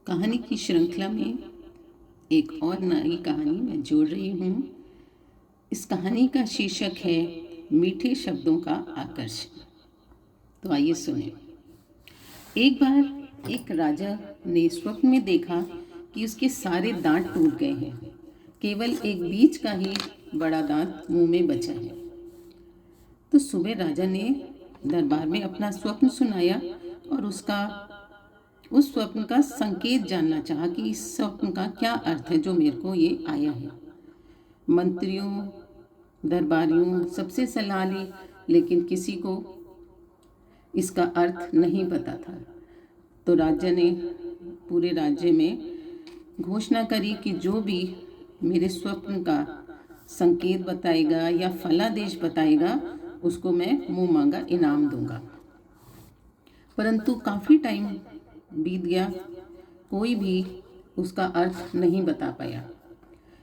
कहानी की श्रृंखला में एक और नई कहानी मैं जोड़ रही हूँ। इस कहानी का शीर्षक है मीठे शब्दों का आकर्षण। तो आइए सुने। एक बार एक राजा ने स्वप्न में देखा कि उसके सारे दांत टूट गए हैं, केवल एक बीच का ही बड़ा दांत मुंह में बचा है। तो सुबह राजा ने दरबार में अपना स्वप्न सुनाया और उस स्वप्न का संकेत जानना चाहा कि इस स्वप्न का क्या अर्थ है जो मेरे को ये आया है। मंत्रियों, दरबारियों सबसे सलाह ली, लेकिन किसी को इसका अर्थ नहीं पता था। तो राजा ने पूरे राज्य में घोषणा करी कि जो भी मेरे स्वप्न का संकेत बताएगा या फलादेश बताएगा, उसको मैं मुंह मांगा इनाम दूंगा। परंतु काफ़ी टाइम बीत गया, कोई भी उसका अर्थ नहीं बता पाया।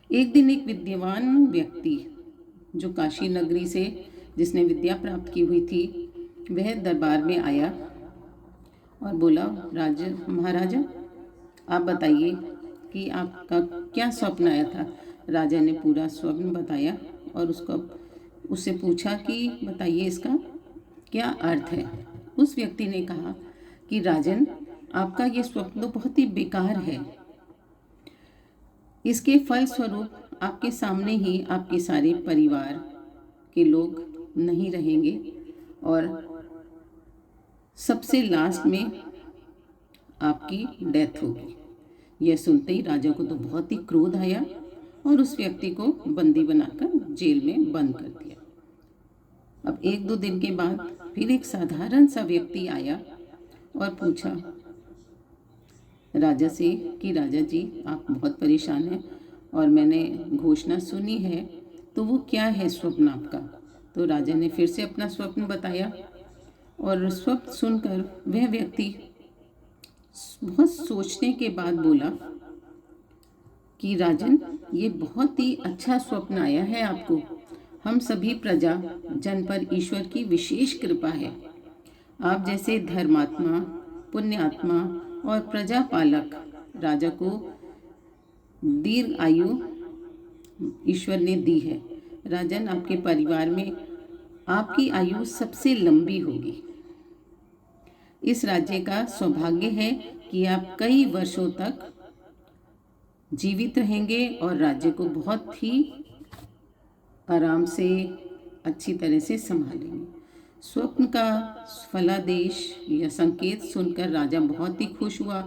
एक दिन एक विद्वान व्यक्ति जो काशी नगरी से जिसने विद्या प्राप्त की हुई थी, वह दरबार में आया और बोला, महाराजा आप बताइए कि आपका क्या स्वप्न आया था। राजा ने पूरा स्वप्न बताया और उससे पूछा कि बताइए इसका क्या अर्थ है। उस व्यक्ति ने कहा कि राजन, आपका ये स्वप्न तो बहुत ही बेकार है। इसके फलस्वरूप आपके सामने ही आपके सारे परिवार के लोग नहीं रहेंगे और सबसे लास्ट में आपकी डेथ होगी। यह सुनते ही राजा को तो बहुत ही क्रोध आया और उस व्यक्ति को बंदी बनाकर जेल में बंद कर दिया। अब एक दो दिन के बाद फिर एक साधारण सा व्यक्ति आया और पूछा राजा से कि राजा जी, आप बहुत परेशान हैं और मैंने घोषणा सुनी है, तो वो क्या है स्वप्न आपका। तो राजा ने फिर से अपना स्वप्न बताया और स्वप्न सुनकर वह व्यक्ति बहुत सोचने के बाद बोला कि राजन, ये बहुत ही अच्छा स्वप्न आया है आपको। हम सभी प्रजा जन पर ईश्वर की विशेष कृपा है। आप जैसे धर्मात्मा, पुण्यात्मा और प्रजापालक राजा को दीर्घ आयु ईश्वर ने दी है। राजन, आपके परिवार में आपकी आयु सबसे लंबी होगी। इस राज्य का सौभाग्य है कि आप कई वर्षों तक जीवित रहेंगे और राज्य को बहुत ही आराम से अच्छी तरह से संभालेंगे। स्वप्न का फलादेश या संकेत सुनकर राजा बहुत ही खुश हुआ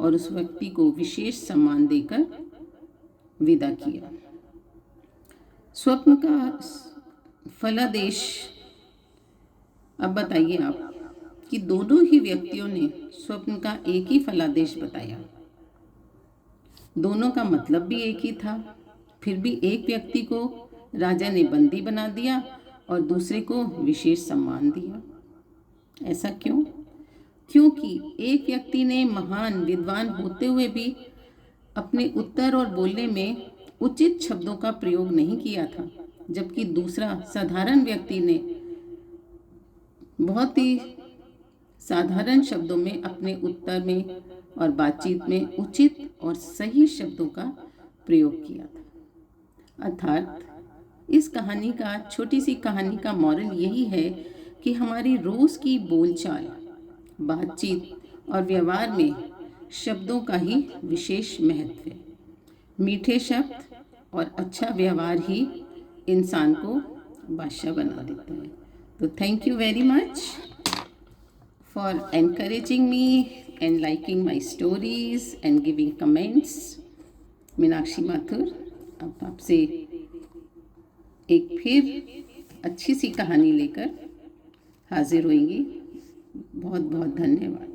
और उस व्यक्ति को विशेष सम्मान देकर विदा किया। स्वप्न का फलादेश। अब बताइए आप कि दोनों ही व्यक्तियों ने स्वप्न का एक ही फलादेश बताया, दोनों का मतलब भी एक ही था। फिर भी एक व्यक्ति को राजा ने बंदी बना दिया और दूसरे को विशेष सम्मान दिया। ऐसा क्यों? क्योंकि एक व्यक्ति ने महान विद्वान होते हुए भी अपने उत्तर और बोलने में उचित शब्दों का प्रयोग नहीं किया था, जबकि दूसरा साधारण व्यक्ति ने बहुत ही साधारण शब्दों में अपने उत्तर में और बातचीत में उचित और सही शब्दों का प्रयोग किया था। अर्थात इस कहानी का, छोटी सी कहानी का मॉरल यही है कि हमारी रोज़ की बोलचाल, बातचीत और व्यवहार में शब्दों का ही विशेष महत्व है। मीठे शब्द और अच्छा व्यवहार ही इंसान को बादशाह बना देता है। तो thank you very much for encouraging me and liking my stories and giving comments. Meenakshi Mathur अब आपसे एक फिर अच्छी सी कहानी लेकर हाजिर होंगी। बहुत बहुत धन्यवाद।